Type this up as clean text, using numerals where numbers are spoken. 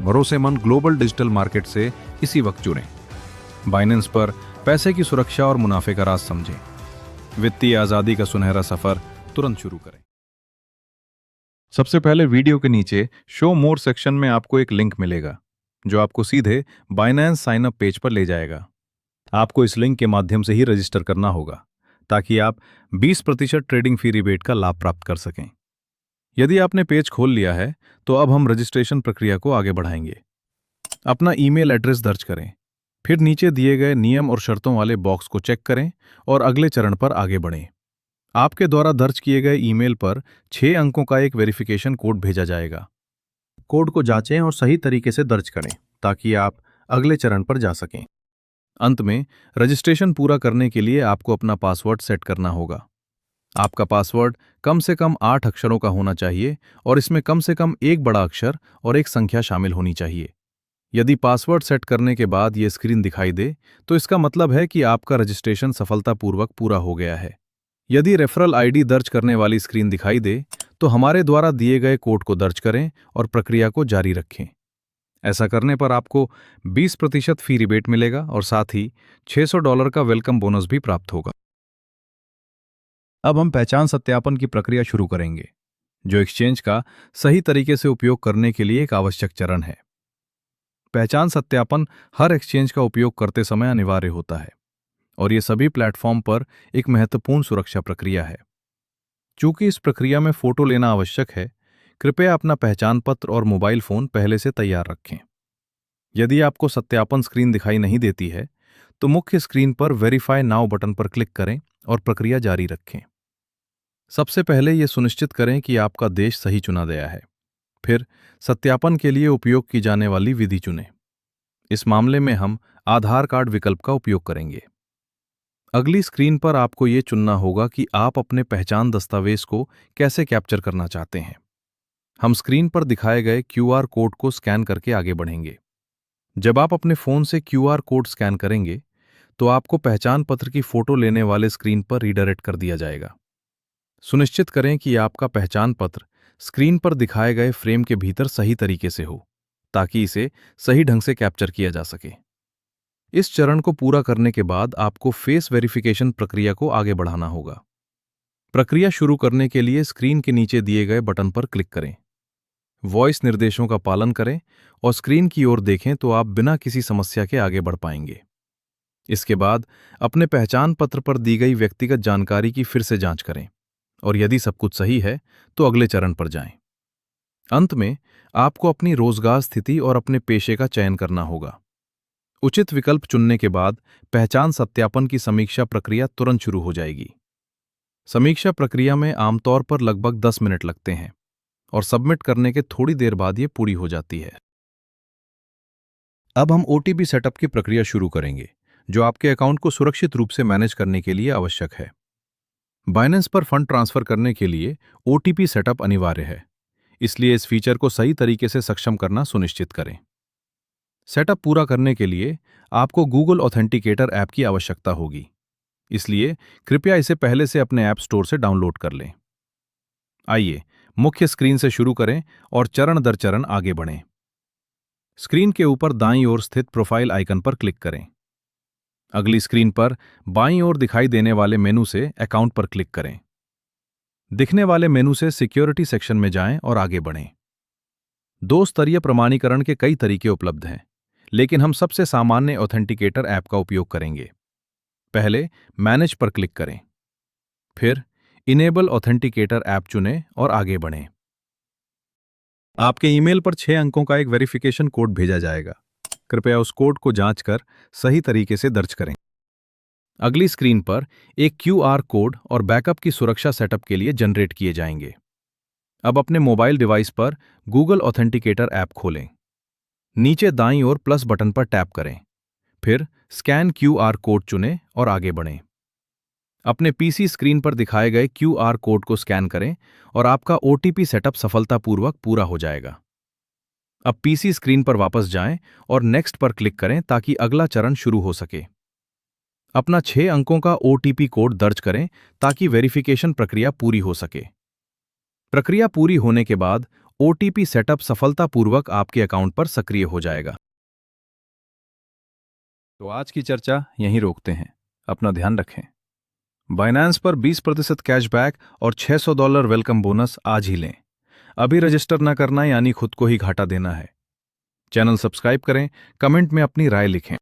भरोसेमंद global digital market से इसी वक्त जुड़ें। बाइनेंस पर पैसे की सुरक्षा और मुनाफे का राज समझें। वित्तीय आजादी का सुनहरा सफर तुरंत शुरू करें। सबसे पहले वीडियो के नीचे शो मोर सेक्शन में आपको एक लिंक मिलेगा जो आपको सीधे बाइनेंस साइन अप पेज पर ले जाएगा। आपको इस लिंक के माध्यम से ही रजिस्टर करना होगा ताकि आप 20% ट्रेडिंग फी रिबेट का लाभ प्राप्त कर सकें। यदि आपने पेज खोल लिया है तो अब हम रजिस्ट्रेशन प्रक्रिया को आगे बढ़ाएंगे। अपना ईमेल एड्रेस दर्ज करें, फिर नीचे दिए गए नियम और शर्तों वाले बॉक्स को चेक करें और अगले चरण पर आगे बढ़ें। आपके द्वारा दर्ज किए गए ईमेल पर 6 अंकों का एक वेरिफिकेशन कोड भेजा जाएगा। कोड को जांचें और सही तरीके से दर्ज करें ताकि आप अगले चरण पर जा सकें। अंत में रजिस्ट्रेशन पूरा करने के लिए आपको अपना पासवर्ड सेट करना होगा। आपका पासवर्ड कम से कम 8 अक्षरों का होना चाहिए और इसमें कम से कम एक बड़ा अक्षर और एक संख्या शामिल होनी चाहिए। यदि पासवर्ड सेट करने के बाद ये स्क्रीन दिखाई दे तो इसका मतलब है कि आपका रजिस्ट्रेशन सफलतापूर्वक पूरा हो गया है। यदि रेफरल आईडी दर्ज करने वाली स्क्रीन दिखाई दे तो हमारे द्वारा दिए गए कोड को दर्ज करें और प्रक्रिया को जारी रखें। ऐसा करने पर आपको 20% फी रिबेट मिलेगा और साथ ही $600 का वेलकम बोनस भी प्राप्त होगा। अब हम पहचान सत्यापन की प्रक्रिया शुरू करेंगे, जो एक्सचेंज का सही तरीके से उपयोग करने के लिए एक आवश्यक चरण है। पहचान सत्यापन हर एक्सचेंज का उपयोग करते समय अनिवार्य होता है और ये सभी प्लेटफॉर्म पर एक महत्वपूर्ण सुरक्षा प्रक्रिया है। चूंकि इस प्रक्रिया में फोटो लेना आवश्यक है, कृपया अपना पहचान पत्र और मोबाइल फोन पहले से तैयार रखें। यदि आपको सत्यापन स्क्रीन दिखाई नहीं देती है तो मुख्य स्क्रीन पर वेरीफाई नाउ बटन पर क्लिक करें और प्रक्रिया जारी रखें। सबसे पहले यह सुनिश्चित करें कि आपका देश सही चुना गया है। फिर सत्यापन के लिए उपयोग की जाने वाली विधि चुनें। इस मामले में हम आधार कार्ड विकल्प का उपयोग करेंगे। अगली स्क्रीन पर आपको ये चुनना होगा कि आप अपने पहचान दस्तावेज को कैसे कैप्चर करना चाहते हैं। हम स्क्रीन पर दिखाए गए क्यूआर कोड को स्कैन करके आगे बढ़ेंगे। जब आप अपने फोन से क्यूआर कोड स्कैन करेंगे तो आपको पहचान पत्र की फोटो लेने वाले स्क्रीन पर रीडायरेक्ट कर दिया जाएगा। सुनिश्चित करें कि आपका पहचान पत्र स्क्रीन पर दिखाए गए फ्रेम के भीतर सही तरीके से हो ताकि इसे सही ढंग से कैप्चर किया जा सके। इस चरण को पूरा करने के बाद आपको फेस वेरिफिकेशन प्रक्रिया को आगे बढ़ाना होगा। प्रक्रिया शुरू करने के लिए स्क्रीन के नीचे दिए गए बटन पर क्लिक करें। वॉइस निर्देशों का पालन करें और स्क्रीन की ओर देखें तो आप बिना किसी समस्या के आगे बढ़ पाएंगे। इसके बाद अपने पहचान पत्र पर दी गई व्यक्तिगत जानकारी की फिर से जांच करें और यदि सब कुछ सही है तो अगले चरण पर जाएं। अंत में आपको अपनी रोजगार स्थिति और अपने पेशे का चयन करना होगा। उचित विकल्प चुनने के बाद पहचान सत्यापन की समीक्षा प्रक्रिया तुरंत शुरू हो जाएगी। समीक्षा प्रक्रिया में आमतौर पर लगभग 10 मिनट लगते हैं और सबमिट करने के थोड़ी देर बाद ये पूरी हो जाती है। अब हम ओटीपी सेटअप की प्रक्रिया शुरू करेंगे, जो आपके अकाउंट को सुरक्षित रूप से मैनेज करने के लिए आवश्यक है। बाइनेंस पर फंड ट्रांसफर करने के लिए ओटीपी सेटअप अनिवार्य है, इसलिए इस फीचर को सही तरीके से सक्षम करना सुनिश्चित करें। सेटअप पूरा करने के लिए आपको गूगल ऑथेंटिकेटर ऐप की आवश्यकता होगी, इसलिए कृपया इसे पहले से अपने ऐप स्टोर से डाउनलोड कर लें। आइए मुख्य स्क्रीन से शुरू करें और चरण दर चरण आगे बढ़ें। स्क्रीन के ऊपर दाईं ओर स्थित प्रोफाइल आइकन पर क्लिक करें। अगली स्क्रीन पर बाईं ओर दिखाई देने वाले मेनू से अकाउंट पर क्लिक करें। दिखने वाले मेनू से सिक्योरिटी सेक्शन में जाएं और आगे बढ़ें। 2 स्तरीय प्रमाणीकरण के कई तरीके उपलब्ध हैं, लेकिन हम सबसे सामान्य ऑथेंटिकेटर ऐप का उपयोग करेंगे। पहले मैनेज पर क्लिक करें, फिर इनेबल ऑथेंटिकेटर ऐप चुनें और आगे बढ़ें। आपके ईमेल पर 6 अंकों का एक वेरिफिकेशन कोड भेजा जाएगा। कृपया उस कोड को जांचकर सही तरीके से दर्ज करें। अगली स्क्रीन पर एक क्यूआर कोड और बैकअप की सुरक्षा सेटअप के लिए जनरेट किए जाएंगे। अब अपने मोबाइल डिवाइस पर गूगल ऑथेंटिकेटर ऐप खोलें। नीचे दाईं ओर प्लस बटन पर टैप करें, फिर स्कैन क्यूआर कोड चुनें और आगे बढ़ें। अपने पीसी स्क्रीन पर दिखाए गए क्यूआर कोड को स्कैन करें और आपका ओटीपी सेटअप सफलतापूर्वक पूरा हो जाएगा। अब पीसी स्क्रीन पर वापस जाएं और नेक्स्ट पर क्लिक करें ताकि अगला चरण शुरू हो सके। अपना 6 अंकों का ओटीपी कोड दर्ज करें ताकि वेरिफिकेशन प्रक्रिया पूरी हो सके। प्रक्रिया पूरी होने के बाद ओटीपी सेटअप सफलतापूर्वक आपके अकाउंट पर सक्रिय हो जाएगा। तो आज की चर्चा यहीं रोकते हैं। अपना ध्यान रखें। बाइनेंस पर 20% कैशबैक और $600 वेलकम बोनस आज ही लें। अभी रजिस्टर न करना यानी खुद को ही घाटा देना है। चैनल सब्सक्राइब करें, कमेंट में अपनी राय लिखें।